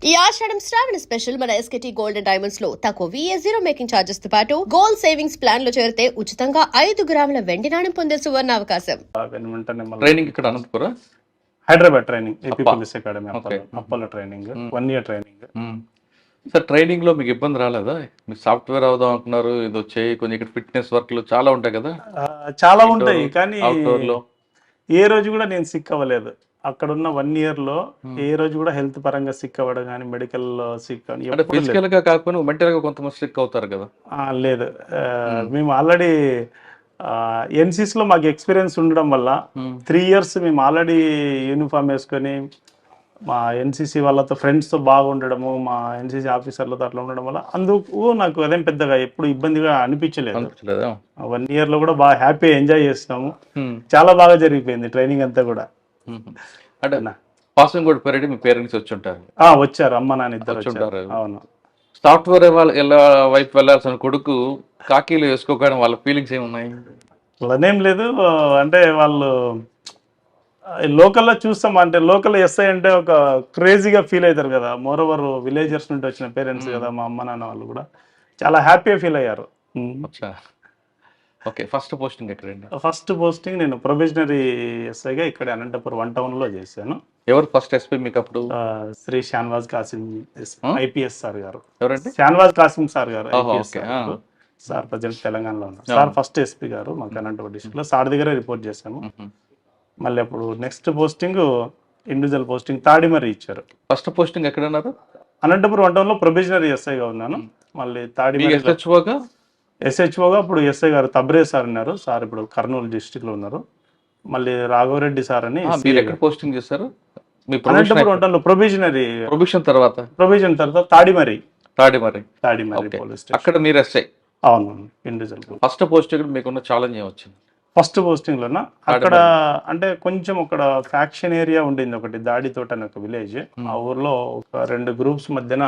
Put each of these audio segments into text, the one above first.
ఈ ఆషాఢం శ్రావణ స్పెషల్ మన ఎస్కేటీ gold and diamonds లో తక్కువ VA0 మేకింగ్ చార్జెస్ తో పాటు గోల్డ్ సేవింగ్స్ ప్లాన్ లో చేరితే ఉచితంగా 5 గ్రాముల వెండి నాణెం పొందే సువర్ణ అవకాశం. ట్రైనింగ్ ఇక్కడ Anantapuram, Hyderabad training AP police academy అప్పలో training 1 year training. Sir training లో మీకు ఇబ్బంది రాలేదా? మీరు సాఫ్ట్వేర్ అవుదాం అంటున్నారు, ఇది వచ్చాయి కొంచెం ఇక్కడ ఫిట్నెస్ వర్క్లు చాలా ఉంటాయి కదా. చాలా ఉంటాయి కానీ అవుట్డోర్ లో ఏ రోజు కూడా నేను సిక్ అవ్వలేదు. అక్కడ ఉన్న 1 year లో ఏ రోజు కూడా హెల్త్ పరంగా సిక్ అవ్వడం కానీ మెడికల్ లో సిక్ అని అంటే ఫిజికల్ గా కాకపోయినా మెంటల్ గా కొంతమంది సిక్ అవుతారు కదా. లేదు, మేము ఆల్రెడీ ఎన్సీసీ లో మాకు ఎక్స్పీరియన్స్ ఉండడం వల్ల 3 years మేము ఆల్రెడీ యూనిఫామ్ వేసుకొని మా ఎన్సీసీ వాళ్ళతో ఫ్రెండ్స్తో బాగా ఉండడము, మా ఎన్సీసీ ఆఫీసర్లతో అట్లా ఉండడం వల్ల అందుకు నాకు అదేం పెద్దగా ఎప్పుడు ఇబ్బందిగా అనిపించలేదు. 1 year లో కూడా బాగా హ్యాపీ ఎంజాయ్ చేస్తున్నాము. చాలా బాగా జరిగిపోయింది ట్రైనింగ్ అంతా కూడా. అంటే పాసింగ్ కూడా పీరియడ్ మీ పేరెంట్స్ వచ్చి ఉంటారు? వచ్చారు, అమ్మ నాన్న ఇద్దరు వచ్చారు. అవును. సాఫ్ట్వేర్ వైపు వెళ్ళాల్సిన కొడుకు కాకీలు వేసుకోకపోవడం వాళ్ళ ఫీలింగ్స్ ఏమున్నాయి? అలానేం లేదు, అంటే వాళ్ళు లోకల్లో చూస్తాం, అంటే లోకల్ ఎస్ఐ అంటే ఒక క్రేజీగా ఫీల్ అవుతారు కదా. మోర్ ఓవర్ విలేజర్స్ నుండి వచ్చిన పేరెంట్స్ కదా, మా అమ్మ నాన్న వాళ్ళు కూడా చాలా హ్యాపీగా ఫీల్ అయ్యారు. ఓకే, ఫస్ట్ పోస్టింగ్ ఎక్కడండి? ఫస్ట్ పోస్టింగ్ నేను ప్రొబేషనరీ ఎస్ఐగా ఇక్కడ అనంతపురం 1 town లో చేశాను. ఎవరు ఫస్ట్ ఎస్పీ మీకు అప్పుడు? శ్రీ షాన్వాజ్ కాసిం ఐపీఎస్ సార్ గారు. ఎవరండి? షాన్వాజ్ కాసిం సార్ గారు సార్ ప్రజెంట్ తెలంగాణలో ఉన్నారు. సార్ ఫస్ట్ ఎస్పీ గారు మాకు అనంతపురం డిస్ట్రిక్ట్ లో. సార్ దగ్గరే రిపోర్ట్ చేశాము. మళ్ళీ అప్పుడు next posting individual posting Tadimarri ఇచ్చారు. ఫస్ట్ పోస్టింగ్ ఎక్కడ ఉన్నారు? అనంతపురం 1 town లో ప్రొబేషనరీ ఎస్ఐగా ఉన్నాను. మళ్ళీ తాడిమరి ఎస్హెచ్ఓగా ఇప్పుడు ఎస్ఐ గారు తబ్రే సార్ ఉన్నారు. సార్ ఇప్పుడు కర్నూలు డిస్ట్రిక్ట్ లో ఉన్నారు. మళ్ళీ రాఘవరెడ్డి సార్ అని పోస్టింగ్ చేశారు. అనంతపురం 1 town లో ప్రొబేషన్ తర్వాత తాడిమరి పోలీస్ స్టేషన్, అక్కడ మీరు ఎస్ఐ. అవును, ఇండివిజువల్. ఫస్ట్ పోస్టింగ్ మీకున్న ఛాలెంజ్ ఏమొచ్చింది? ఫస్ట్ పోస్టింగ్ లోనా అక్కడ అంటే కొంచెం అక్కడ ఫ్యాక్షన్ ఏరియా ఉండింది ఒకటి, దాడితోట అని ఒక విలేజ్. ఆ ఊర్లో ఒక 2 groups మధ్యన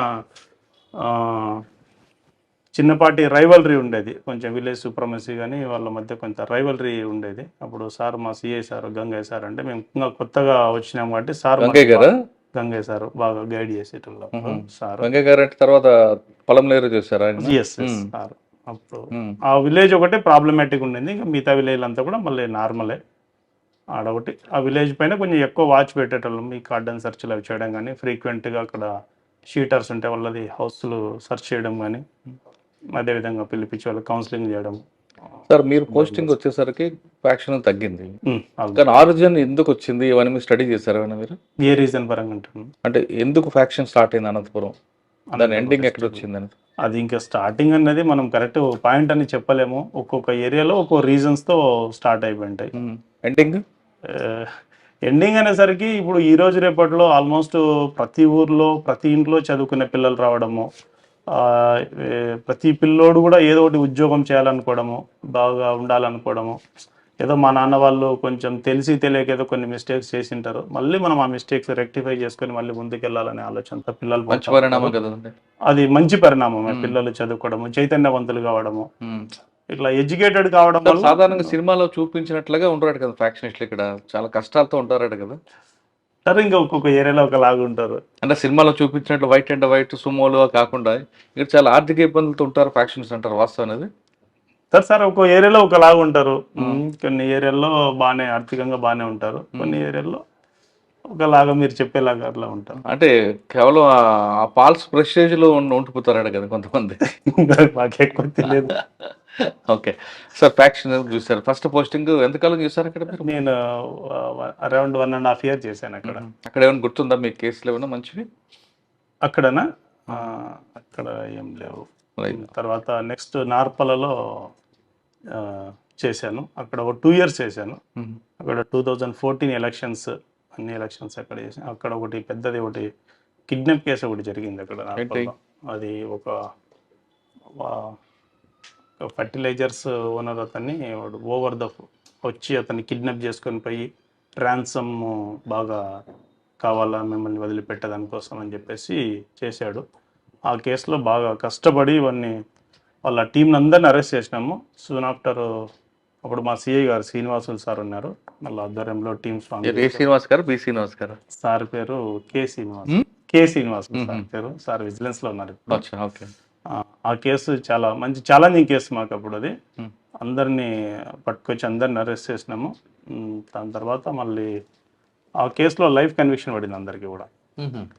చిన్నపాటి రైవలరీ ఉండేది. కొంచెం విలేజ్ సూప్రమసీ కానీ వాళ్ళ మధ్య కొంత రైవలరీ ఉండేది. అప్పుడు సార్ మా సిఐ సార్ గంగయ్య సార్, అంటే మేము ఇంకా కొత్తగా వచ్చినాం కాబట్టి సార్ గంగయ్య సార్ బాగా గైడ్ చేసేటోళ్ళు సార్. గంగయ్య గారు అంటే తర్వాత పొలంలేరు చేశారు. సార్ అప్పుడు ఆ విలేజ్ ఒకటే ప్రాబ్లమాటిక్ ఉండింది. ఇంకా మిగతా విలేజ్ అంతా కూడా మళ్ళీ నార్మలే. ఆడొకటి ఆ విలేజ్ పైన కొంచెం ఎక్కువ వాచ్ పెట్టేటోళ్ళం. మీ కార్డన్ సెర్చ్లు అవి చేయడం కానీ, ఫ్రీక్వెంట్గా అక్కడ షీటర్స్ ఉంటే వాళ్ళది హౌస్లు సెర్చ్ చేయడం కానీ, అదేవిధంగా పిలిపించి వాళ్ళు కౌన్సిలింగ్ చేయడం. సార్ మీరు పోస్టింగ్ వచ్చేసరికి ఫ్యాక్షన్ తగ్గింది, కానీ ఆరిజిన్ ఎందుకు వచ్చింది ఇవన్నీ మీరు స్టడీ చేశారు మీరు? ఏ రీజన్ పరంగా అంటున్నాను అంటే ఎందుకు ఫ్యాక్షన్ స్టార్ట్ అయింది అనంతపురం, దాని ఎండింగ్ ఎక్కడ వచ్చిందని? అది ఇంకా స్టార్టింగ్ అనేది మనం కరెక్ట్ పాయింట్ అని చెప్పలేము. ఒక్కొక్క ఏరియాలో ఒక్కొక్క రీజన్స్తో స్టార్ట్ అయిపోయింటాయి. ఎండింగ్ అనేసరికి ఇప్పుడు ఈ రోజు రేపట్లో ఆల్మోస్ట్ ప్రతి ఊర్లో ప్రతి ఇంట్లో చదువుకునే పిల్లలు రావడము, ప్రతి పిల్లోడు కూడా ఏదో ఒకటి ఉద్యోగం చేయాలనుకోవడము, బాగా ఉండాలనుకోవడము. ఏదో మా నాన్న వాళ్ళు కొంచెం తెలిసి తెలియక ఏదో కొన్ని మిస్టేక్స్ చేసింటారు, మళ్ళీ మనం ఆ మిస్టేక్స్ రెక్టిఫై చేసుకొని మళ్ళీ ముందుకెళ్ళాలనే ఆలోచనతో పిల్లలు, అది మంచి పరిణామమే. పిల్లలు చదువుకోవడము, చైతన్యవంతులు కావడము, ఇట్లా ఎడ్యుకేటెడ్ కావడం వల్ల. సాధారణంగా సినిమాలో చూపించినట్లుగా ఉంటారు కదా ఫ్యాక్షనిస్టులు, ఇక్కడ చాలా కష్టాలతో ఉంటారట కదా. సరే, ఇంకా ఒక్కొక్క ఏరియాలో ఒకలాగా ఉంటారు. అంటే సినిమాలో చూపించినట్లు వైట్ అండ్ వైట్ సుమోలు కాకుండా ఇక్కడ చాలా ఆర్థిక ఇబ్బందులతో ఉంటారు ఫ్యాక్షన్స్ అంటారు, వాస్తవం అనేది? సార్ ఒక్కో ఏరియాలో ఒకలాగా ఉంటారు. కొన్ని ఏరియాల్లో బాగానే ఆర్థికంగా బాగానే ఉంటారు, కొన్ని ఏరియాల్లో ఒకలాగా మీరు చెప్పేలాగా అట్లా ఉంటారు. అంటే కేవలం ఆ పాల్స్ ప్రెస్టేజ్ లో ఉండిపోతారట కదా కొంతమంది. మాకు ఎక్కువ తెలియదు. ఓకే సార్, ఫ్యాక్షన్ చూసారు. ఫస్ట్ పోస్టింగ్ ఎంతకాలం చూసారు అక్కడ? నేను అరౌండ్ 1.5 years చేశాను అక్కడ. అక్కడ ఏమైనా గుర్తుందా మీ కేసులు ఏమైనా మంచివి? అక్కడనా? అక్కడ ఏం లేవు. తర్వాత నెక్స్ట్ నార్పలలో చేశాను, అక్కడ ఒక 2 years చేశాను. అక్కడ 2014 ఎలక్షన్స్, అన్ని ఎలక్షన్స్ అక్కడ చేశాను. అక్కడ ఒకటి పెద్దది ఒకటి కిడ్నాప్ కేసు ఒకటి జరిగింది అక్కడ నార్పల్లో. అది ఒక ఫర్టిలైజర్స్ ఓనర్ అతన్ని ఓవర్ ద వచ్చి అతన్ని కిడ్నాప్ చేసుకొని పోయి ట్రాన్సమ్ బాగా కావాలా మిమ్మల్ని వదిలిపెట్టేదానికోసం అని చెప్పేసి చేశాడు. ఆ కేసులో బాగా కష్టపడి ఇవన్నీ వాళ్ళ టీంని అందరిని అరెస్ట్ చేసినాము. సూన్ ఆఫ్టర్ అప్పుడు మా సిఐ గారు శ్రీనివాసులు సార్ ఉన్నారు, వాళ్ళ ఆధ్వర్యంలో టీమ్స్. శ్రీనివాస్ గారు, బి శ్రీనివాస్ గారు, సార్ పేరు కే శ్రీనివాస్. కే శ్రీనివాస్ సార్ పేరు. సార్ విజిలెన్స్ లో ఉన్నారు ఇప్పుడు. అచ్చా, ఓకే. ఆ కేసు చాలా మంచి ఛాలెంజింగ్ కేసు మాకు అప్పుడు. అది అందరినీ పట్టుకొచ్చి అందరిని అరెస్ట్ చేసినాము. దాని తర్వాత మళ్ళీ ఆ కేసులో లైఫ్ కన్విక్షన్ పడింది అందరికీ కూడా.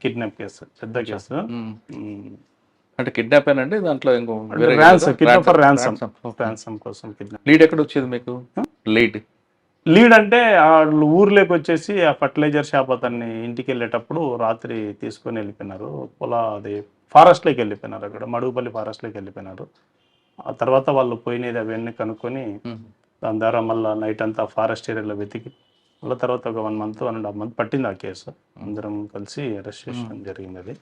కిడ్నాప్ కేసు, పెద్ద కేసు. అంటే కిడ్నాప్ అయినండి దాంట్లో ఇంకో కిడ్నాప్ ఫర్ ర్యాన్సమ్ కోసం కిడ్నాప్. లీడ్ ఎక్కడ వచ్చేది మీకు? లీడ్ అంటే వాళ్ళు ఊర్లోకి వచ్చేసి ఆ ఫర్టిలైజర్ షాప్ అతన్ని ఇంటికి వెళ్ళేటప్పుడు రాత్రి తీసుకొని వెళ్ళిపోయినారు. అది ఫారెస్ట్లోకి వెళ్ళిపోయినారు, అక్కడ మడుగుపల్లి ఫారెస్ట్లోకి వెళ్ళిపోయినారు. ఆ తర్వాత వాళ్ళు పోయినది అవన్నీ కనుక్కొని దాని ద్వారా మళ్ళీ నైట్ అంతా ఫారెస్ట్ ఏరియాలో వెతికి మళ్ళీ తర్వాత ఒక 1 month 1.5 month పట్టింది ఆ కేసు. అందరం కలిసి అరెస్ట్ చేయడం జరిగింది. అది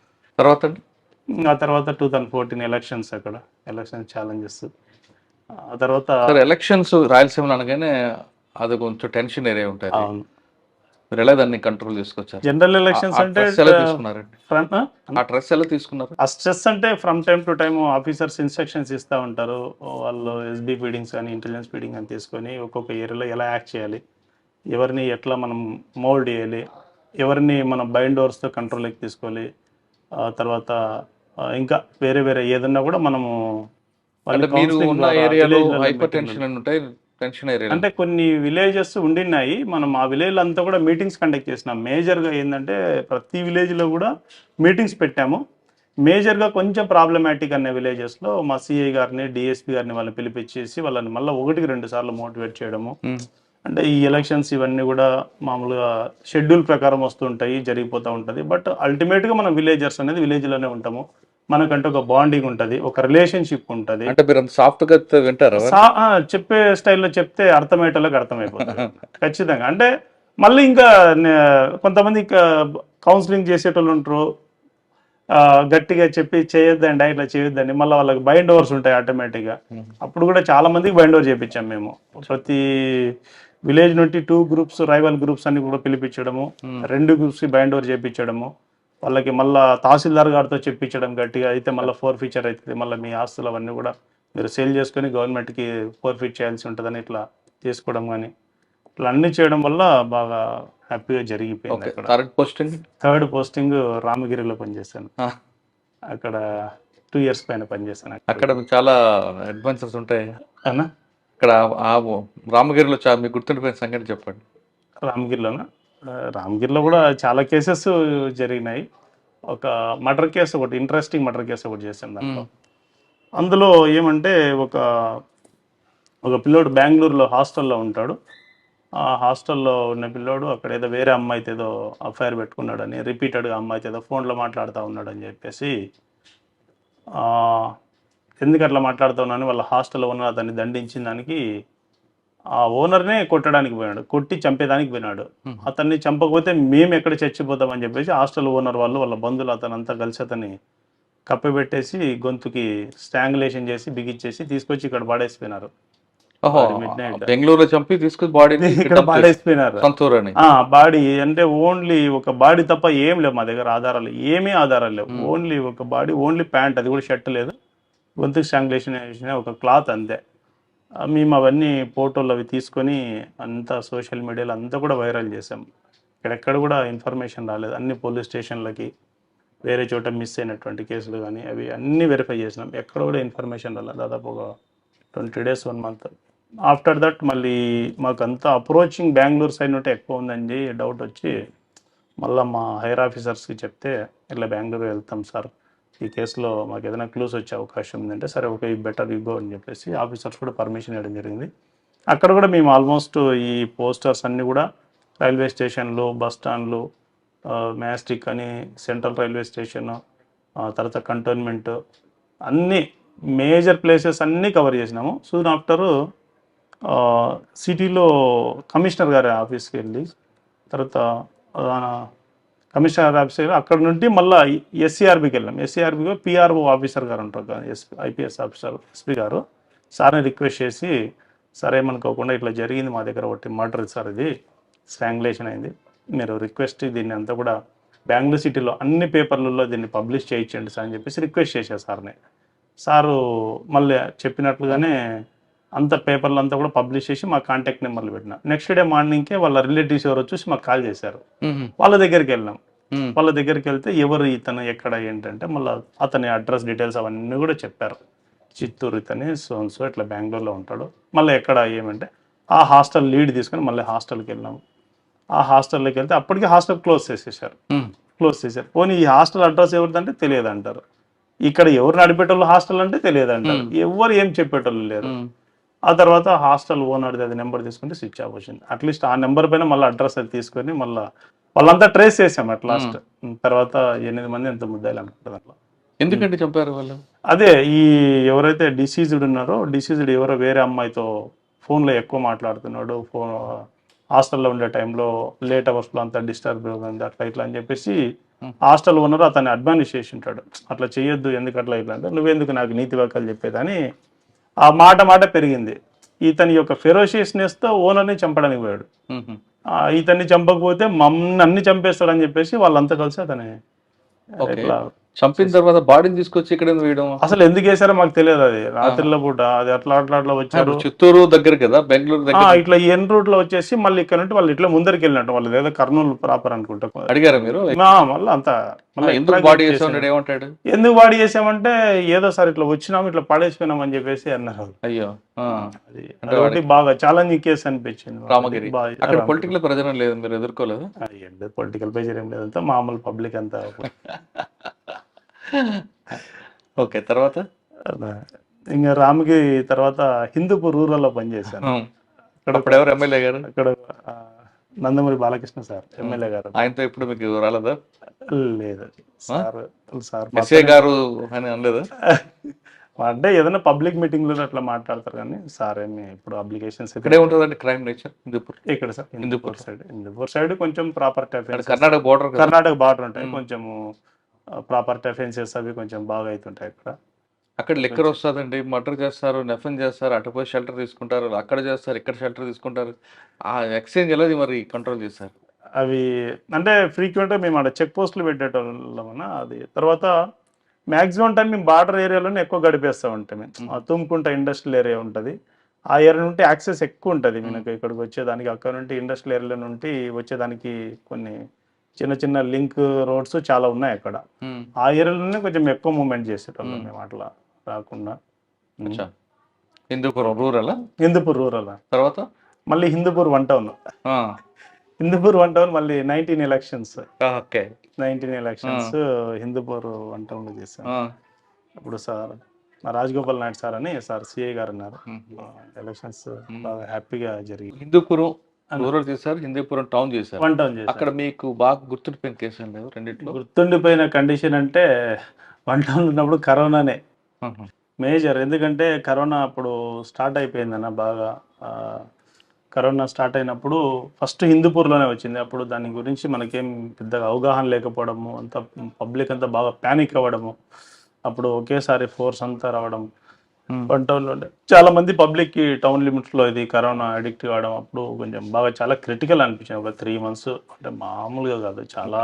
ఆ తర్వాత 2014 ఎలక్షన్స్, అక్కడ ఎలక్షన్ ఛాలెంజెస్. ఆ తర్వాత ఎలక్షన్స్ రాయలసీమలో అనగానే అది కొంచెం టెన్షన్ ఏరియా ఉంటుంది. అవును, మీరు ఎలా దాన్ని కంట్రోల్ తీసుకొచ్చారు? జనరల్ ఎలక్షన్స్ అంటే ఆ స్ట్రెస్ అంటే from time to time officers instructions ఇస్తూ ఉంటారు. వాళ్ళు ఎస్బీ ఫీడింగ్స్ కానీ ఇంటెలిజెన్స్ ఫీడింగ్ అని తీసుకొని ఒక్కొక్క ఏరియాలో ఎలా యాక్ట్ చేయాలి, ఎవరిని ఎట్లా మనం మోల్డ్ చేయాలి, ఎవరిని మనం బైండ్ ఓవర్స్తో కంట్రోల్లోకి తీసుకోవాలి. తర్వాత ఇంకా వేరే వేరే ఏదన్నా కూడా మనము అంటే కొన్ని విలేజెస్ ఉండినాయి. మనం ఆ విలేజ్ అంతా కూడా మీటింగ్స్ కండక్ట్ చేసినాం. మేజర్గా ఏంటంటే ప్రతి విలేజ్లో కూడా మీటింగ్స్ పెట్టాము. మేజర్గా కొంచెం ప్రాబ్లమాటిక్ అనే విలేజెస్లో మా సిఐ గారిని, డిఎస్పీ గారిని వాళ్ళని పిలిపించేసి వాళ్ళని మళ్ళీ 1-2 సార్లు మోటివేట్ చేయడము. అంటే ఈ ఎలక్షన్స్ ఇవన్నీ కూడా మామూలుగా షెడ్యూల్ ప్రకారం వస్తుంటాయి, జరిగిపోతూ ఉంటుంది. బట్ అల్టిమేట్గా మనం విలేజర్స్ అనేది విలేజ్లోనే ఉంటాము. మనకంటే ఒక బాండింగ్ ఉంటుంది, ఒక రిలేషన్షిప్ ఉంటుంది. అంటే మీరు సాఫ్ట్గా వింటారు, చెప్పే స్టైల్లో చెప్తే అర్థమయ్యేటోళ్ళకి అర్థమైపోతుంది ఖచ్చితంగా. అంటే మళ్ళీ ఇంకా కొంతమంది కౌన్సిలింగ్ చేసేటోళ్ళు ఉంటారు, గట్టిగా చెప్పి చేయొద్దండి ఇట్లా చేయొద్దండి, మళ్ళీ వాళ్ళకి బైండ్ ఓవర్స్ ఉంటాయి ఆటోమేటిక్గా. అప్పుడు కూడా చాలా మందికి బైండ్ ఓవర్ చేయించాం మేము. ప్రతి విలేజ్ నుండి 2 groups రైవల్ గ్రూప్స్ అన్ని కూడా పిలిపించడము, 2 groups బైండ్ ఓవర్ చేయించడము, వాళ్ళకి మళ్ళీ తహసీల్దార్ గారితో చెప్పించడం గట్టిగా. అయితే మళ్ళీ ఫోర్ఫీచర్ అవుతుంది, మళ్ళీ మీ ఆస్తులు అవన్నీ కూడా మీరు సేల్ చేసుకొని గవర్నమెంట్కి ఫోర్ఫీట్ చేయాల్సి ఉంటుందని ఇట్లా చేసుకోవడం కానీ ఇట్లా అన్ని చేయడం వల్ల బాగా హ్యాపీగా జరిగిపోయింది. థర్డ్ పోస్టింగ్ రామగిరిలో పనిచేశాను. అక్కడ 2 years పైన పనిచేశాను. అక్కడ చాలా అడ్వెంచర్స్ ఉంటాయి అన్నా. అక్కడ రామగిరిలో మీకు గుర్తుండిపోయిన సంగతి చెప్పండి. రామగిరిలో కూడా చాలా కేసెస్ జరిగినాయి. ఒక మర్డర్ కేసు, ఒకటి ఇంట్రెస్టింగ్ మర్డర్ కేసు ఒకటి చేశాను దాంట్లో. అందులో ఏమంటే ఒక పిల్లోడు బెంగళూరులో హాస్టల్లో ఉంటాడు. ఆ హాస్టల్లో ఉన్న పిల్లోడు అక్కడ ఏదో వేరే అమ్మాయితో ఏదో అఫైర్ పెట్టుకున్నాడని, రిపీటెడ్గా అమ్మాయితో ఏదో ఫోన్లో మాట్లాడుతూ ఉన్నాడని చెప్పేసి, ఎందుకు అట్లా మాట్లాడుతూ ఉన్నాను వాళ్ళ హాస్టల్లో ఉన్న అతన్ని దండించిన దానికి ఆ ఓనర్నే కొట్టడానికి పోయినాడు, కొట్టి చంపేదానికి పోయినాడు. అతన్ని చంపకపోతే మేము ఎక్కడ చచ్చిపోతామని చెప్పేసి హాస్టల్ ఓనర్ వాళ్ళు వాళ్ళ బంధువులు అతనంతా కలిసి అతన్ని కప్పెబెట్టేసి గొంతుకి స్ట్రాంగులేషన్ చేసి బిగిచ్చేసి తీసుకొచ్చి ఇక్కడ పాడేసిపోయినారు. బెంగళూరులో చంపి తీసుకొచ్చి బాడీని ఇక్కడ పాడేసిపోయినారు. బాడీ అంటే ఓన్లీ ఒక బాడీ తప్ప ఏం లేవు మా దగ్గర ఆధారాలు, ఏమీ ఆధారాలు లేవు. ఓన్లీ ఒక బాడీ, ఓన్లీ ప్యాంట్, అది కూడా షర్ట్ లేదు, గొంతుకి స్ట్రాంగులేషన్ చేసిన ఒక క్లాత్ అంతే. మేము అవన్నీ ఫోటోలు అవి తీసుకొని అంతా సోషల్ మీడియాలో అంతా కూడా వైరల్ చేసాం. ఇక్కడెక్కడ కూడా ఇన్ఫర్మేషన్ రాలేదు. అన్ని పోలీస్ స్టేషన్లకి, వేరే చోట మిస్ అయినటువంటి కేసులు కానీ అవి అన్నీ వెరిఫై చేసినాం. ఎక్కడ కూడా ఇన్ఫర్మేషన్ రాలేదు. దాదాపు ఒక 20 days 1 month. ఆఫ్టర్ దట్ మళ్ళీ మాకు అంతా అప్రోచింగ్ బెంగళూరు సైడ్ నుండి ఎక్కువ ఉందని డౌట్ వచ్చి మళ్ళీ మా హైర్ ఆఫీసర్స్కి చెప్తే ఇట్లా బెంగళూరు వెళ్తాం సార్, ఈ కేసులో మాకు ఏదైనా క్లూస్ వచ్చే అవకాశం ఉందంటే, సరే ఓకే బెటర్ యూ గో అని చెప్పేసి ఆఫీసర్స్ కూడా పర్మిషన్ ఇవ్వడం జరిగింది. అక్కడ కూడా మేము ఆల్మోస్ట్ ఈ పోస్టర్స్ అన్నీ కూడా రైల్వే స్టేషన్లు, బస్ స్టాండ్లు, మ్యాస్టిక్ అని, సెంట్రల్ రైల్వే స్టేషన్, తర్వాత కంటోన్మెంట్, అన్నీ మేజర్ ప్లేసెస్ అన్నీ కవర్ చేసినాము. సూన్ ఆఫ్టర్ సిటీలో కమిషనర్ గారి ఆఫీస్కి వెళ్ళి, తర్వాత కమిషనర్ ఆఫీస్ అక్కడ నుండి మళ్ళీ ఎస్సీఆర్బీకి వెళ్ళాం. ఎస్సీఆర్బీలో పిఆర్ఓ ఆఫీసర్ గారు ఉంటారు కదా, ఐపీఎస్ ఆఫీసర్ ఎస్పీ గారు, సార్ని రిక్వెస్ట్ చేసి, సరే ఏమనుకోకుండా ఇట్లా జరిగింది మా దగ్గర ఒకటి మర్డర్ సార్, ఇది స్ట్రాంగులేషన్ అయింది, మీరు రిక్వెస్ట్ దీన్ని అంతా కూడా బెంగళూరు సిటీలో అన్ని పేపర్లలో దీన్ని పబ్లిష్ చేయించండి సార్ అని చెప్పేసి రిక్వెస్ట్ చేశారు సార్ని. సారు మళ్ళీ చెప్పినట్లుగానే అంత పేపర్లు అంతా కూడా పబ్లిష్ చేసి మా కాంటాక్ట్ నెంబర్లు పెట్టిన. నెక్స్ట్ డే మార్నింగ్కే వాళ్ళ రిలేటివ్స్ ఎవరు వచ్చేసి మాకు కాల్ చేశారు. వాళ్ళ దగ్గరికి వెళ్ళినాం. వాళ్ళ దగ్గరికి వెళ్తే ఎవరు ఇతను ఎక్కడ ఏంటంటే మళ్ళీ అతని అడ్రస్ డీటెయిల్స్ అవన్నీ కూడా చెప్పారు. చిత్తూరు ఇతని సో ఇట్లా బెంగళూరులో ఉంటాడు. మళ్ళీ ఎక్కడ ఏమంటే ఆ హాస్టల్ లీడ్ తీసుకొని మళ్ళీ హాస్టల్కి వెళ్ళాము. ఆ హాస్టల్లోకి వెళ్తే అప్పటికి హాస్టల్ క్లోజ్ చేసేసారు. పోనీ ఈ హాస్టల్ అడ్రస్ ఎవరిదంటే తెలియదు అంటారు. ఇక్కడ ఎవరు నడిపేటోళ్ళు హాస్టల్ అంటే తెలియదు అంటారు. ఎవరు ఏం చెప్పేటోళ్ళు లేరు. ఆ తర్వాత హాస్టల్ ఓనర్ది అది నెంబర్ తీసుకుంటే స్విచ్ ఆఫ్ వచ్చింది. అట్లీస్ట్ ఆ నెంబర్ పైన మళ్ళీ అడ్రస్ అది తీసుకొని మళ్ళీ వాళ్ళంతా ట్రేస్ చేసాం అట్ లాస్ట్. తర్వాత 8 మంది ఎంత ముద్దాయిలు అనుకుంటుంది అట్లా. ఎందుకంటే చంపారు వాళ్ళు? అదే ఈ ఎవరైతే డిసీజ్డ్ ఉన్నారో డిసీజ్డ్ ఎవరో వేరే అమ్మాయితో ఫోన్లో ఎక్కువ మాట్లాడుతున్నాడు, ఫోన్ హాస్టల్లో ఉండే టైంలో లేట్ అవర్స్లో అంతా డిస్టర్బ్ ఉంది అట్లా ఇట్లా అని చెప్పేసి హాస్టల్ ఓనర్ అతన్ని అడ్వాన్స్ చేసి ఉంటాడు. అట్లా చేయొద్దు, ఎందుకు అట్లా ఇట్లా అంటే నువ్వెందుకు నాకు నీతి వాక్యాలు చెప్పేదని ఆ మాట పెరిగింది. ఇతని యొక్క ఫెరోషియస్నెస్తో ఓనర్ని చంపడానికి పోయాడు. ఇతన్ని చంపకపోతే మమ్మల్ని అన్ని చంపేస్తాడని చెప్పేసి వాళ్ళంతా కలిసి అతని ఇట్లా చంపిన తర్వాత బాడీని తీసుకొచ్చి ఇక్కడ వేయడం అసలు ఎందుకు వేసారో మాకు తెలియదు. అది రాత్రిలో పూట అది అట్లా వచ్చారు. చిత్తూరు దగ్గర కదా, బెంగళూరు దగ్గర. ఇట్లా ఎన్ రూట్ లో వచ్చేసి మళ్ళీ ఇక్కడ నుండి వాళ్ళు ఇట్లా ముందరికి వెళ్ళినట్టు, వాళ్ళు ఏదో కర్నూలు ప్రాపర్ అనుకుంటా. అడిగారా మీరు? మళ్ళీ అంతా ఎందుకు బాడీ చేసామంటాడు? ఏమంటాడు? ఎందుకు బాడీ చేసామంటే ఏదో సార్ ఇట్లా వచ్చినాము ఇట్లా పడేసిపోయినాం అని చెప్పేసి అన్నారు. అయ్యో, అది బాగా ఛాలెంజింగ్ కేసు అనిపించింది. రామగిరి అక్కడ పొలిటికల్ ప్రెజర్ లేదు, మీరు ఎదుర్కోలేదు? పొలిటికల్ ప్రెజర్ ఏం లేదంతా మామూలు పబ్లిక్ అంతా. ఓకే, తర్వాత ఇంకా రామగిరి తర్వాత హిందూపూర్ రూరల్లో పనిచేశాను. అక్కడ ఎవరు ఎమ్మెల్యే గారు? అక్కడ నందమూరి బాలకృష్ణ సార్ ఎమ్మెల్యే గారు. ఆయనతో ఇప్పుడు మీకు రాలేదా? లేదు సార్. ఎస్ఏ గారు అని అనలేదు అంటే ఏదైనా పబ్లిక్ మీటింగ్ లో అట్లా మాట్లాడతారు కానీ సార్ ఏమి ఇప్పుడు అప్లికేషన్స్ ఇక్కడే ఉంటుందండి క్రైమ్ నేచర్ హిందూపూర్. ఇక్కడ సార్ హిందూపూర్ సైడ్ కొంచెం ప్రాపర్టీ కర్ణాటక బార్డర్ ఉంటాయి, కొంచెం ప్రాపర్టీ అఫెన్సెస్ అవి కొంచెం బాగా అవుతుంటాయి అక్కడ. అక్కడ లిక్కర్ వస్తుందండి, మర్డర్ చేస్తారు, నెఫన్ చేస్తారు, అటుపోయి షెల్టర్ తీసుకుంటారు, అక్కడ చేస్తారు, ఇక్కడ షెల్టర్ తీసుకుంటారు. ఆ ఎక్స్చేంజ్ ఎలా మరి కంట్రోల్ చేస్తారు? అవి అంటే ఫ్రీక్వెంట్గా మేము అక్కడ చెక్ పోస్టులు పెట్టేటోళ్ళమన్నా. అది తర్వాత మ్యాక్సిమం టైం మేము బార్డర్ ఏరియాలోనే ఎక్కువ గడిపేస్తూ ఉంటాం. మేము తుమ్కుంట ఇండస్ట్రియల్ ఏరియా ఉంటుంది, ఆ ఏరియా నుండి యాక్సెస్ ఎక్కువ ఉంటుంది మనకు ఇక్కడికి వచ్చేదానికి. అక్కడ నుండి ఇండస్ట్రియల్ ఏరియాలో నుండి వచ్చేదానికి కొన్ని చిన్న లింక్ రోడ్స్ చాలా ఉన్నాయి అక్కడ. ఆ ఏరియాలోనే కొంచెం ఎక్కువ మూవ్మెంట్ చేసేటోళ్ళం మేము అట్లా రాకుండా. హిందూపురం రూరల్ తర్వాత మళ్ళీ హిందూపూర్ 1 టౌన్. హిందూపూర్ 1 టౌన్ మళ్ళీ 19 ఎలక్షన్స్ హిందూపూర్ 1 టౌన్ లో చేశాను. అప్పుడు సార్ రాజగోపాల్ నాయుడు సార్ అని సార్ సిఐ గారు ఉన్నారు. ఎలక్షన్స్ బాగా హ్యాపీగా జరిగి హిందూపురం రూరల్ చేశారు, హిందూపురం టౌన్ చేశారు. 1 టౌన్ చేశారు. అక్కడ మీకు బాగా గుర్తుండిపోయిన కేసు ఏం లేదు? రెండిట్లో గుర్తుండిపోయిన కండిషన్ అంటే 1 టౌన్ ఉన్నప్పుడు కరోనానే మేజర్. ఎందుకంటే కరోనా అప్పుడు స్టార్ట్ అయిపోయిందన్న బాగా. కరోనా స్టార్ట్ అయినప్పుడు ఫస్ట్ హిందూపూర్లోనే వచ్చింది. అప్పుడు దాని గురించి మనకేం పెద్దగా అవగాహన లేకపోవడము, అంతా పబ్లిక్ అంతా బాగా ప్యానిక్ అవ్వడము. అప్పుడు ఒకేసారి ఫోర్స్ అంతా రావడం 1 టౌన్లో చాలా మంది పబ్లిక్ కి టౌన్ లిమిట్స్ లో ఇది కరోనా అడిక్ట్ కావడం. అప్పుడు కొంచెం బాగా చాలా క్రిటికల్ అనిపించింది. ఒక 3 months అంటే మామూలుగా కాదు, చాలా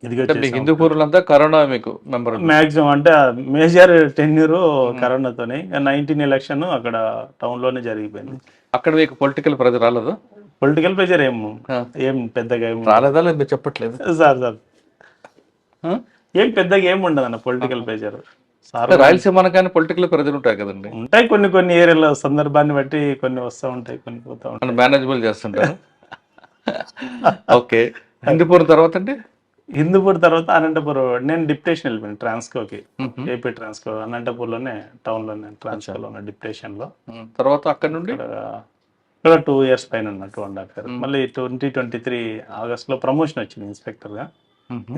ఇదిగా హిందూపూర్లంతా కరోనా మీకు మ్యాక్సిమం అంటే మేజర్ టెన్యూర్ కరోనాతోనే. 19 ఎలక్షన్ అక్కడ టౌన్ లోనే జరిగిపోయింది. అక్కడ మీకు పొలిటికల్ ప్రెజర్ రాలేదు? పొలిటికల్ ప్రెజర్ ఏం పెద్దగా ఏం రాలేదా? మీరు చెప్పట్లేదు సార్ ఏం పెద్దగా ఏం ఉండదు అన్న పొలిటికల్ ప్రెజర్. రాయలసీమ కానీ పొలిటికల్ ప్రెజర్ ఉంటాయి కదండి? ఉంటాయి, కొన్ని ఏరియాలో సందర్భాన్ని బట్టి కొన్ని వస్తూ ఉంటాయి, కొన్ని పోతా ఉంటాయి. మేనేజబుల్ చేస్తుంటారు. ఓకే, హిందూపూర్ తర్వాత అండి? హిందూపూర్ తర్వాత అనంతపురం. నేను డిప్యుటేషన్ వెళ్ళిపోయాను ట్రాన్స్కోకి, ఏపీ ట్రాన్స్కో అనంతపూర్లోనే టౌన్ లోనే ట్రాన్స్కోలో ఉన్న డిప్యుటేషన్ లో. తర్వాత అక్కడ నుండి ఇక్కడ 2 years పైన ఉన్న 2.5 years. మళ్ళీ 2023 ఆగస్ట్ లో ప్రమోషన్ వచ్చింది ఇన్స్పెక్టర్ గా.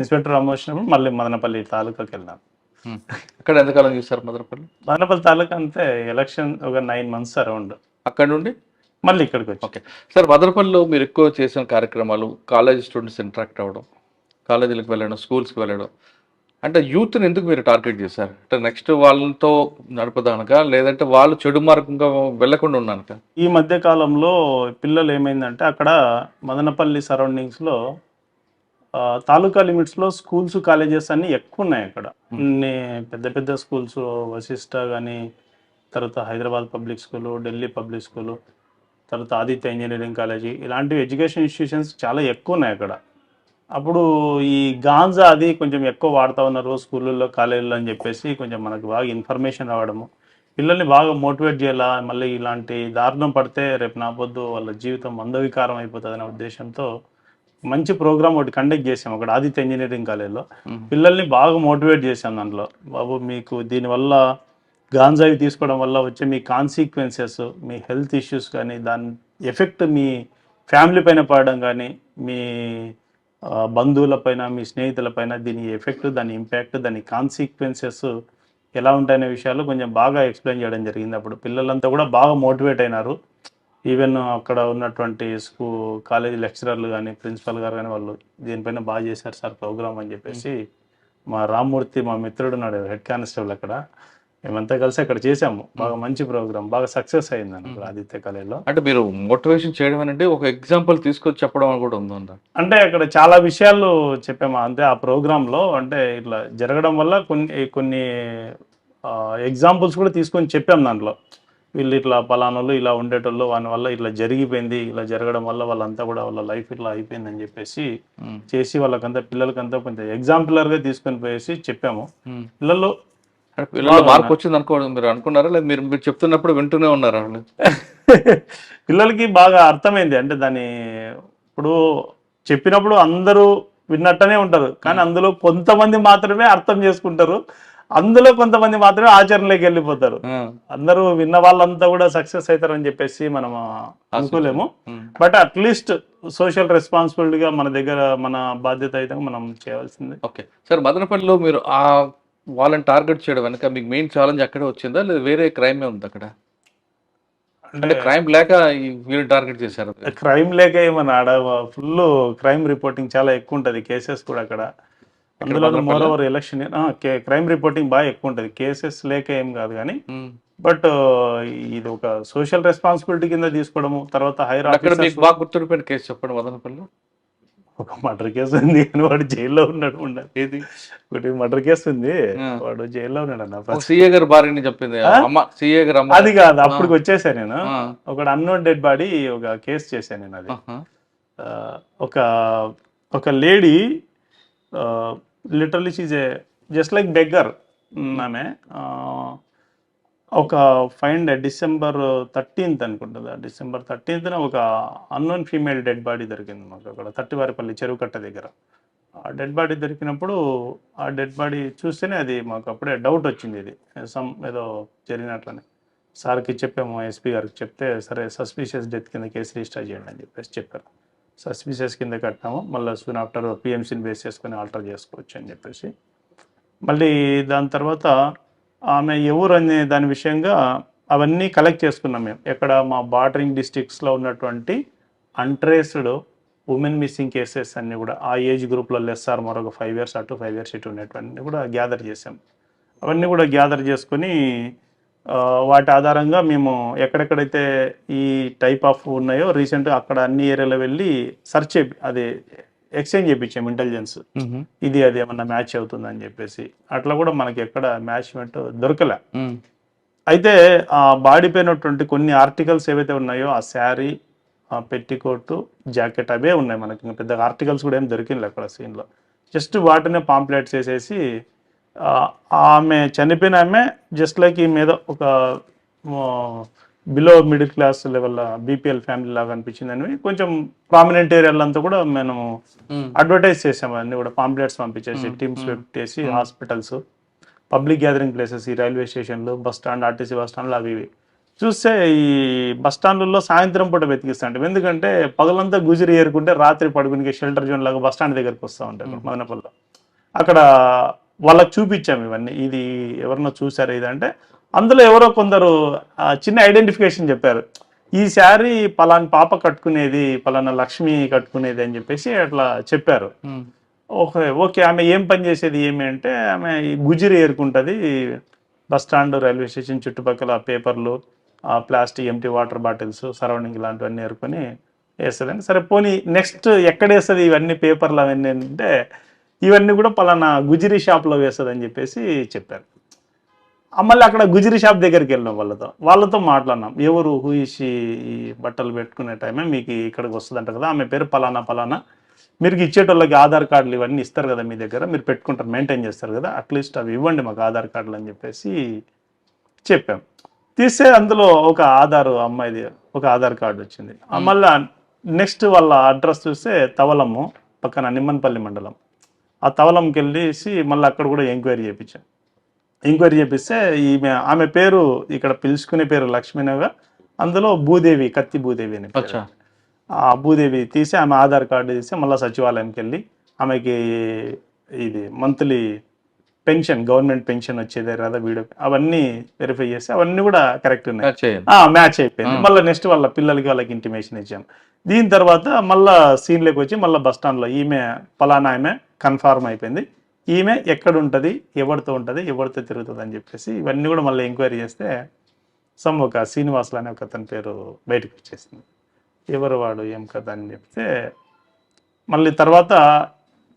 ఇన్స్పెక్టర్ ప్రమోషన్ మళ్ళీ మదనపల్లి తాలూకాకి వెళ్ళాను. అక్కడ ఎంతకాలం చూస్తారు? మదనపల్లి తాలూకా అంతే ఎలక్షన్ ఒక 9 months అరౌండ్. అక్కడ నుండి మళ్ళీ ఇక్కడికి వచ్చి. ఓకే సార్, మదనపల్లిలో మీరు ఎక్కువ చేసిన కార్యక్రమాలు కాలేజ్ స్టూడెంట్స్ ఇంటరాక్ట్ అవ్వడం, కాలేజీలకు వెళ్ళడం, స్కూల్స్కి వెళ్ళడం, అంటే యూత్ని ఎందుకు మీరు టార్గెట్ చేశారు? అంటే నెక్స్ట్ వాళ్ళతో నడపదానక, లేదంటే వాళ్ళు చెడు మార్గంగా వెళ్లకుండా ఉన్నానక? ఈ మధ్య కాలంలో పిల్లలు ఏమైందంటే అక్కడ మదనపల్లి సరౌండింగ్స్లో తాలూకా లిమిట్స్లో స్కూల్స్ కాలేజెస్ అన్నీ ఎక్కువ ఉన్నాయి. అక్కడ పెద్ద స్కూల్స్, వశిష్ట కానీ, తర్వాత Hyderabad public school, Delhi public school, తర్వాత ఆదిత్య ఇంజనీరింగ్ కాలేజీ, ఇలాంటి ఎడ్యుకేషన్ ఇన్స్టిట్యూషన్స్ చాలా ఎక్కువ ఉన్నాయి అక్కడ. అప్పుడు ఈ గాంజా అది కొంచెం ఎక్కువ వాడుతూ ఉన్నారు స్కూళ్ళల్లో కాలేజీల్లో అని చెప్పేసి కొంచెం మనకు బాగా ఇన్ఫర్మేషన్ రావడము, పిల్లల్ని బాగా మోటివేట్ చేయాలా, మళ్ళీ ఇలాంటి దారుణం పడితే రేపు నా పొద్దు వాళ్ళ జీవితం మందవికారం అయిపోతుంది అనే ఉద్దేశంతో మంచి ప్రోగ్రామ్ ఒకటి కండక్ట్ చేసాం అక్కడ ఆదిత్య ఇంజనీరింగ్ కాలేజ్లో. పిల్లల్ని బాగా మోటివేట్ చేశాం దాంట్లో. బాబు మీకు దీనివల్ల గాంజాయి తీసుకోవడం వల్ల వచ్చే మీ కాన్సిక్వెన్సెస్, మీ హెల్త్ ఇష్యూస్ కానీ దాని ఎఫెక్ట్ మీ ఫ్యామిలీ పైన పడడం కానీ, మీ బంధువులపైన, మీ స్నేహితులపైన దీని ఎఫెక్ట్, దాని ఇంపాక్ట్, దాని కాన్సిక్వెన్సెస్ ఎలా ఉంటాయనే విషయాలు కొంచెం బాగా ఎక్స్ప్లెయిన్ చేయడం జరిగింది. అప్పుడు పిల్లలంతా కూడా బాగా మోటివేట్ అయినారు. ఈవెన్ అక్కడ ఉన్నటువంటి కాలేజీ లెక్చరర్లు కానీ, ప్రిన్సిపల్ గారు కానీ వాళ్ళు దీనిపైన బాగా చేశారు సార్ ప్రోగ్రామ్ అని చెప్పేసి. మా రామ్మూర్తి, మా మిత్రుడు ఉన్నాడు హెడ్ కానిస్టేబుల్, అక్కడ మేమంతా కలిసి అక్కడ చేసాము. బాగా మంచి ప్రోగ్రామ్, బాగా సక్సెస్ అయింది అక్కడ ఆదిత్య కాలేజ్లో. అంటే మీరు మోటివేషన్ చేయడం అంటే ఒక ఎగ్జాంపుల్ తీసుకొచ్చి చెప్పడం అని కూడా ఉందా? అంటే అక్కడ చాలా విషయాలు చెప్పాము. అంతే ఆ ప్రోగ్రాంలో అంటే ఇట్లా జరగడం వల్ల కొన్ని ఎగ్జాంపుల్స్ కూడా తీసుకొని చెప్పాం దాంట్లో. వీళ్ళు ఇట్లా పలానాలు ఇలా ఉండేటోళ్ళు, వాని వల్ల ఇట్లా జరిగిపోయింది, ఇలా జరగడం వల్ల వాళ్ళంతా కూడా వాళ్ళ లైఫ్ ఇట్లా అయిపోయింది అని చెప్పేసి చేసి వాళ్ళకంతా పిల్లలకంతా కొంచెం ఎగ్జాంపులర్గా తీసుకొని పోయేసి చెప్పాము. పిల్లలు మార్పు వచ్చింది అనుకోవడం మీరు అనుకున్నారా, లేదా మీరు చెప్తున్నప్పుడు వింటూనే ఉన్నారా? పిల్లలకి బాగా అర్థమైంది. అంటే దాన్ని ఇప్పుడు చెప్పినప్పుడు అందరూ విన్నట్టనే ఉంటారు, కానీ అందులో కొంతమంది మాత్రమే అర్థం చేసుకుంటారు, అందులో కొంతమంది మాత్రమే ఆచరణలోకి వెళ్ళిపోతారు. అందరూ విన్న వాళ్ళంతా కూడా సక్సెస్ అవుతారని చెప్పేసి మనం అనుకోలేము. బట్ అట్లీస్ట్ సోషల్ రెస్పాన్సిబిలిటీగా మన దగ్గర మన బాధ్యత అయితే మనం చేయవలసింది. ఓకే సార్, మదనపల్లిలో మీరు ఆ వాళ్ళని టార్గెట్ చేయడం వెనక మీకు మెయిన్ ఛాలెంజ్ అక్కడే వచ్చిందా, లేదా వేరే క్రైమే ఉంది అక్కడ? అంటే క్రైమ్ లేక వీళ్ళు టార్గెట్ చేశారు? క్రైమ్ లేక ఏమన్నా ఆడ ఫుల్ క్రైమ్ రిపోర్టింగ్ చాలా ఎక్కువ ఉంటుంది, కేసెస్ కూడా అక్కడ. అందులో more over election crime reporting బాగా ఎక్కువ ఉంటుంది, కేసెస్ లేక ఏం కాదు కానీ. బట్ ఇది ఒక సోషల్ రెస్పాన్సిబిలిటీ కింద తీసుకోవడము. తర్వాత హైర్ మీకు బాగా గుర్తుండిపోయిన కేసు చెప్పండి మదనపల్లిలో. ఒక మర్డర్ కేసు ఉంది అని వాడు జైల్లో ఉన్నాడు. ఏది? ఒకటి మర్డర్ కేసు ఉంది, వాడు జైల్లో ఉన్నాడు అన్న. సిఏ గారు భార్యని చెప్పింది సిఏ గారు. అది కాదు, అప్పుడు వచ్చేసా నేను. ఒక అన్నోన్ డెడ్ బాడీ ఒక కేసు చేశాను నేను. అది ఒక lady literally she's a just like beggar. ఆమె ఒక డిసెంబర్ 13th అనుకుంటుంది, డిసెంబర్ 13th ఒక అన్నోన్ ఫీమేల్ డెడ్ బాడీ దొరికింది మాకు అక్కడ తట్టివారిపల్లి చెరువు కట్ట దగ్గర. ఆ డెడ్ బాడీ దొరికినప్పుడు ఆ డెడ్ బాడీ చూస్తేనే అది మాకు అప్పుడే డౌట్ వచ్చింది, ఇది ఏదో జరిగినట్లని. సార్కి చెప్పాము, ఎస్పీ గారికి చెప్తే సరే సస్పీషియస్ డెత్ కింద కేసు రిజిస్టర్ చేయండి అని చెప్పేసి చెప్పారు. సస్పీషియస్ కింద కట్టాము, మళ్ళీ సూన్ ఆఫ్టర్ పిఎంసీని బేస్ చేసుకొని ఆల్టర్ చేసుకోవచ్చు అని చెప్పేసి. మళ్ళీ దాని తర్వాత ఆమె ఎవరు అనే దాని విషయంగా అవన్నీ కలెక్ట్ చేసుకున్నాం మేము. ఎక్కడ మా బార్డరింగ్ డిస్ట్రిక్ట్స్లో ఉన్నటువంటి అన్ట్రేస్డ్ ఉమెన్ మిస్సింగ్ కేసెస్ అన్నీ కూడా ఆ ఏజ్ గ్రూప్లో లెస్సార్ మరొక 5 years అటు 5 years ఇటు ఉన్నటువంటి కూడా గ్యాదర్ చేసాం. అవన్నీ కూడా గ్యాదర్ చేసుకొని వాటి ఆధారంగా మేము ఎక్కడెక్కడైతే ఈ టైప్ ఆఫ్ ఉన్నాయో రీసెంట్గా అక్కడ అన్ని ఏరియాలో వెళ్ళి సర్చ్ అది ఎక్స్చేంజ్ చేయించాము ఇంటెలిజెన్స్, ఇది అది ఏమన్నా మ్యాచ్ అవుతుందని చెప్పేసి. అట్లా కూడా మనకి ఎక్కడ మ్యాచ్మెంట్ దొరకలే. అయితే ఆ బాడీ పైనటువంటి కొన్ని ఆర్టికల్స్ ఏవైతే ఉన్నాయో, ఆ శారీ, ఆ పెట్టికోటు, జాకెట్ అవే ఉన్నాయి మనకి. ఇంకా పెద్ద ఆర్టికల్స్ కూడా ఏం దొరికింది అక్కడ సీన్లో. జస్ట్ వాటినే పాంప్లెట్స్ వేసేసి ఆమె చనిపోయిన ఆమె జస్ట్ లైక్ ఈ మీద ఒక below middle class level BPL family లాగా అనిపించిందని కొంచెం ప్రామినెంట్ ఏరియాలంతా కూడా మేము అడ్వర్టైజ్ చేసాము. అన్ని కూడా పాంప్లెట్స్ పంపించేసి టీమ్స్ పెట్టేసి హాస్పిటల్స్, పబ్లిక్ గ్యాదరింగ్ ప్లేసెస్, ఈ రైల్వే స్టేషన్లు, బస్ స్టాండ్, ఆర్టీసీ బస్ స్టాండ్లు అవి ఇవి చూస్తే ఈ బస్ స్టాండ్లలో సాయంత్రం పూట వెతికిస్తాంటాం. ఎందుకంటే పగలంతా గుజరి ఏరుకుంటే రాత్రి పడుకునే షెల్టర్ జోన్ లాగా బస్ స్టాండ్ దగ్గరికి వస్తూ ఉంటాయి మదనపల్లిలో. అక్కడ వాళ్ళకి చూపించాము ఇవన్నీ, ఇది ఎవరన్నా చూసారు ఇది అంటే. అందులో ఎవరో కొందరు చిన్న ఐడెంటిఫికేషన్ చెప్పారు, ఈ శారీ పలానా పాప కట్టుకునేది, పలానా లక్ష్మి కట్టుకునేది అని చెప్పేసి అట్లా చెప్పారు. ఓకే ఆమె ఏం పని చేసేది ఏమి అంటే, ఆమె గుజిరి ఏరుకుంటుంది బస్ స్టాండ్, రైల్వే స్టేషన్ చుట్టుపక్కల పేపర్లు, plastic empty water bottles surrounding ఇలాంటివన్నీ ఏరుకొని వేస్తుందని. సరే పోనీ నెక్స్ట్ ఎక్కడ వేస్తుంది ఇవన్నీ పేపర్లు అవన్నీ అంటే, ఇవన్నీ కూడా పలానా గుజిరి షాప్లో వేస్తుంది అని చెప్పేసి చెప్పారు. మళ్ళీ అక్కడ గుజిరి షాప్ దగ్గరికి వెళ్ళినాం, వాళ్ళతో మాట్లాడినాం. ఎవరు హూయిషి ఈ బట్టలు పెట్టుకునే టైమే మీకు ఇక్కడికి వస్తుందంట కదా, ఆమె పేరు పలానా పలానా, మీరు ఇచ్చేటోళ్ళకి ఆధార్ కార్డులు ఇవన్నీ ఇస్తారు కదా మీ దగ్గర, మీరు పెట్టుకుంటారు, మెయింటైన్ చేస్తారు కదా, అట్లీస్ట్ అవి ఇవ్వండి మాకు ఆధార్ కార్డులు అని చెప్పేసి చెప్పాం. తీస్తే అందులో ఒక అమ్మాయిది ఒక ఆధార్ కార్డు వచ్చింది. మళ్ళీ నెక్స్ట్ వాళ్ళ అడ్రస్ చూస్తే తవలము పక్కన నిమ్మన్పల్లి మండలం. ఆ తవలంకి వెళ్ళేసి మళ్ళీ అక్కడ కూడా ఎంక్వైరీ చేయించాం. ఎంక్వైరీ చేపిస్తే ఆమె పేరు ఇక్కడ పిలుచుకునే పేరు లక్ష్మీనగా, అందులో భూదేవి, కత్తి భూదేవి అని పేరు. ఆ భూదేవి తీసి ఆమె ఆధార్ కార్డు తీసి మళ్ళీ సచివాలయంకి వెళ్ళి ఆమెకి ఇది మంత్లీ పెన్షన్, గవర్నమెంట్ పెన్షన్ వచ్చేదే కదా వీడియో, అవన్నీ వెరిఫై చేసి అవన్నీ కూడా కరెక్ట్ ఉన్నాయి, మ్యాచ్ అయిపోయింది. మళ్ళీ నెక్స్ట్ వాళ్ళ పిల్లలకి వాళ్ళకి ఇంటిమేషన్ ఇచ్చాం. దీని తర్వాత మళ్ళీ సీన్లోకి వచ్చి మళ్ళీ బస్ స్టాండ్లో ఈమె పలానా ఆమె కన్ఫర్మ్ అయిపోయింది, ఈమె ఎక్కడ ఉంటుంది, ఎవరితో ఉంటుంది, ఎవరితో తిరుగుతుంది అని చెప్పేసి ఇవన్నీ కూడా మళ్ళీ ఎంక్వైరీ చేస్తే ఒక శ్రీనివాసులు అనే ఒక అతని పేరు బయటకు వచ్చేసింది. ఎవరు వాడు, ఏం కదా అని చెప్తే మళ్ళీ తర్వాత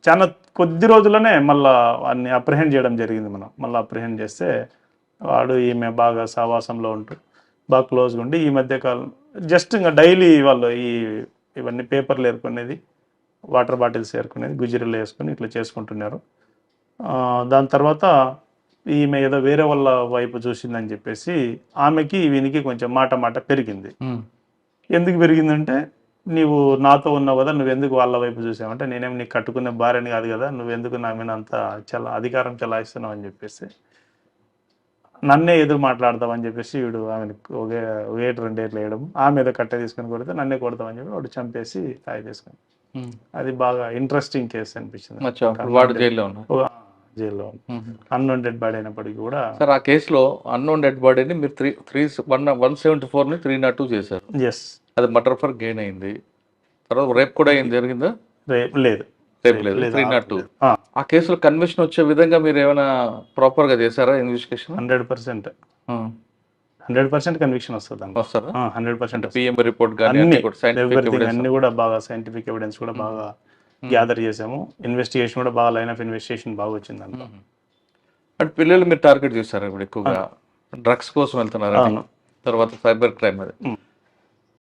చాలా కొద్ది రోజుల్లోనే మళ్ళీ వాడిని అప్రిహెండ్ చేయడం జరిగింది. మనం మళ్ళీ అప్రిహెండ్ చేస్తే వాడు ఈమె బాగా సావాసంలో ఉంటూ బాగా క్లోజ్గా ఉండి ఈ మధ్యకాలం జస్ట్ ఇంకా డైలీ వాళ్ళు ఇవన్నీ పేపర్లు ఏరుకునేది, వాటర్ బాటిల్స్ ఏరుకునేది, గుజ్జిరీలు వేసుకొని ఇట్లా చేసుకుంటున్నారు. దాని తర్వాత ఈమె ఏదో వేరే వాళ్ళ వైపు చూసిందని చెప్పేసి ఆమెకి వీనికి కొంచెం మాట పెరిగింది. ఎందుకు పెరిగిందంటే, నీవు నాతో ఉన్నావు కదా, నువ్వెందుకు వాళ్ళ వైపు చూసావంటే, నేనేం నీకు కట్టుకునే భార్యని కాదు కదా, నువ్వెందుకు నా మీద అంత అధికారం చెలాయిస్తున్నావు అని చెప్పేసి నన్నే ఎదురు మాట్లాడతామని చెప్పేసి వీడు ఆమెను ఒకే 2 ఏళ్ళు వేయడం, ఆమె ఏదో కట్టె తీసుకొని కొడితే నన్నే కొడతామని చెప్పి వాడు చంపేసి తాయి చేసుకుని. అది బాగా ఇంట్రెస్టింగ్ కేసు అనిపించింది. జైల్లో అన్నోన్ డెడ్ బాడీ అయినప్పటికీ కూడా. సార్, ఆ కేసులో అన్నోన్ డెడ్ బాడీని మీరు 174ని 302 చేశారు. ఎస్, అది మర్డర్ ఫర్ గెయిన్ అయింది. తర్వాత రేప్ కూడా అయింది, జరిగిందా? రేపు లేదు, 302. ఆ కేసులో కన్విక్షన్ వచ్చే విధంగా మీరు ఏమైనా ప్రాపర్ గా చేశారా ఇన్వెస్టిగేషన్? 100% కన్విక్షన్ వస్తుంది. 100% పిఎం రిపోర్ట్ కానీ అన్ని కూడా బాగా సైంటిఫిక్ ఎవిడెన్స్ కూడా బాగా గ్యాదర్ చేసాము. ఇన్వెస్టిగేషన్ కూడా బాగా, లైన్ ఆఫ్ ఇన్వెస్టిగేషన్ బాగా వచ్చింది దాంట్లో. అంటే పిల్లలు మీరు టార్గెట్ చేశారు ఇప్పుడు ఎక్కువగా, డ్రగ్స్ కోసం వెళ్తున్నారు, తర్వాత సైబర్ క్రైమ్ అది.